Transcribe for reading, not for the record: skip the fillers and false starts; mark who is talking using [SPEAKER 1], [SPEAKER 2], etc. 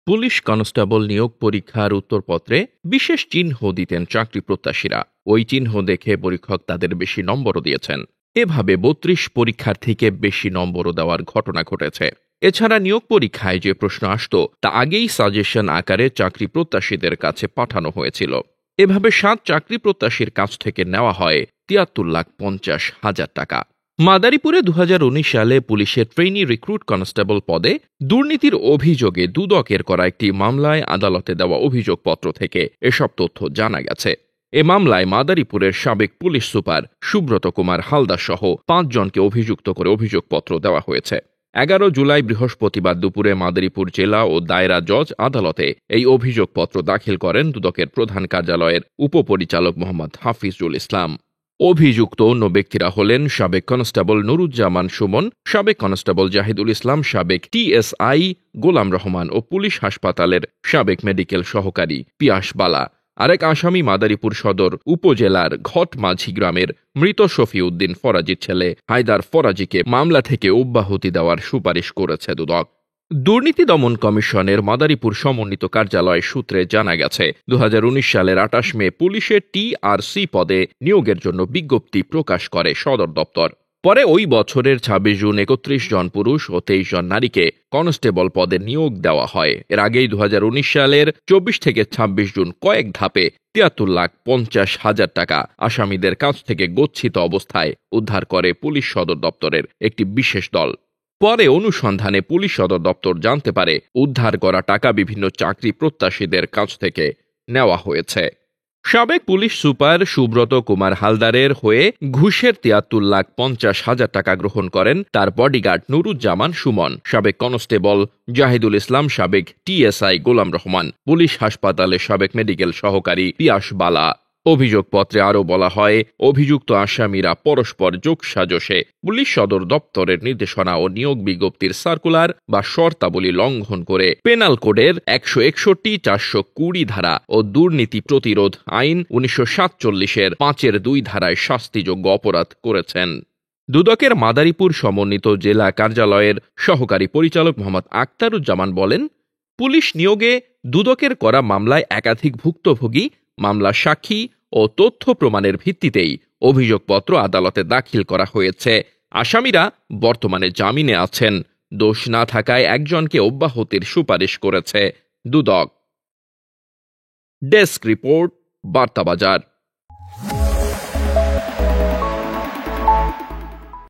[SPEAKER 1] Police constable নিয়োগ পরীক্ষার উত্তরপত্রে বিশেষ চিহ্ন দিতেন চাকরি প্রত্যাশীরা। ওই চিহ্ন দেখে পরীক্ষক তাদের বেশি নম্বরও দিয়েছেন। এভাবে ৩২ পরীক্ষার্থীকে বেশি নম্বরও দেওয়ার ঘটনা ঘটেছে। এছাড়া নিয়োগ পরীক্ষায় যে প্রশ্ন আসত তা আগেই সাজেশন আকারে চাকরি প্রত্যাশীদের কাছে পাঠানো হয়েছিল। এভাবে ৭ চাকরি প্রত্যাশীর কাছ থেকে নেওয়া হয় ৭৩,৫০,০০০ টাকা। মাদারীপুরে ২০১৯ সালে পুলিশের ট্রেইনি রিক্রুট কনস্টেবল পদে দুর্নীতির অভিযোগে দুদকের করা একটি মামলায় আদালতে দেওয়া অভিযোগপত্র থেকে এসব তথ্য জানা গেছে। এ মামলায় মাদারীপুরের সাবেক পুলিশ সুপার সুব্রত কুমার হালদার সহ ৫ জনকে অভিযুক্ত করে অভিযোগপত্র দেওয়া হয়েছে। ১১ জুলাই বৃহস্পতিবার দুপুরে মাদারীপুর জেলা ও দায়রা জজ আদালতে এই অভিযোগপত্র দাখিল করেন দুদকের প্রধান কার্যালয়ের উপপরিচালক মোহাম্মদ হাফিজুল ইসলাম। অভিযুক্ত অন্য ব্যক্তিরা হলেন সাবেক কনস্টেবল নুরুজ্জামান সুমন, সাবেক কনস্টেবল জাহিদুল ইসলাম, সাবেক টিএসআই গোলাম রহমান ও পুলিশ হাসপাতালের সাবেক মেডিকেল সহকারী পিয়াস বালা। আরেক আসামি মাদারীপুর সদর উপজেলার ঘটমাঝি গ্রামের মৃত শফিউদ্দিন ফরাজির ছেলে হায়দার ফরাজিকে মামলা থেকে অব্যাহতি দেওয়ার সুপারিশ করেছে দুদক। দুর্নীতি দমন কমিশনের মাদারীপুর সমন্বিত কার্যালয় সূত্রে জানা গেছে ২০১৯ সালের ২৮ মে পুলিশের টিআরসি পদে নিয়োগের জন্য বিজ্ঞপ্তি প্রকাশ করে সদর দপ্তর। পরে ওই বছরের ২৬ জুন ৩১ জন পুরুষ ও ২৩ জন নারীকে কনস্টেবল পদে নিয়োগ দেওয়া হয়। এর আগেই ২০১৯ সালের ২৪ থেকে ২৬ জুন কয়েক ধাপে ৭৩,৫০,০০০ টাকা আসামিদের কাছ থেকে গচ্ছিত অবস্থায় উদ্ধার করে পুলিশ সদর দপ্তরের একটি বিশেষ দল। পরে অনুসন্ধানে পুলিশ সদর দপ্তর জানতে পারে উদ্ধার করা টাকা বিভিন্ন চাকরি প্রত্যাশীদের কাছ থেকে নেওয়া হয়েছে। সাবেক পুলিশ সুপার সুব্রত কুমার হালদারের হয়ে ঘুষের ৭৩,৫০,০০০ টাকা গ্রহণ করেন তার বডিগার্ড নুরুজ্জামান সুমন, সাবেক কনস্টেবল জাহিদুল ইসলাম, সাবেক টিএসআই গোলাম রহমান, পুলিশ হাসপাতালের সাবেক মেডিকেল সহকারী পিয়াস বালা। অভিযোগপত্রে আরও বলা হয়, অভিযুক্ত আসামিরা পরস্পর যোগসাজশে পুলিশ সদর দপ্তরের নির্দেশনা ও নিয়োগ বিজ্ঞপ্তির সার্কুলার বা শর্তাবলী লঙ্ঘন করে পেনাল কোডের ১৬১-৪২০ ধারা ও দুর্নীতি প্রতিরোধ আইন ১৯৪৭-এর ৫-২ ধারায় শাস্তিযোগ্য অপরাধ করেছেন। দুদকের মাদারীপুর সমন্বিত জেলা কার্যালয়ের সহকারী পরিচালক মোহাম্মদ আক্তারুজ্জামান বলেন, পুলিশ নিয়োগে দুদকের করা মামলায় একাধিক ভুক্তভোগী মামলা সাক্ষী ও তথ্য প্রমাণের ভিত্তিতেই অভিযোগপত্র আদালতে দাখিল করা হয়েছে। আসামিরা বর্তমানে জামিনে আছেন। দোষ না থাকায় একজনকে অব্যাহতির সুপারিশ করেছে দুদক। Desk report, বার্তাবাজার।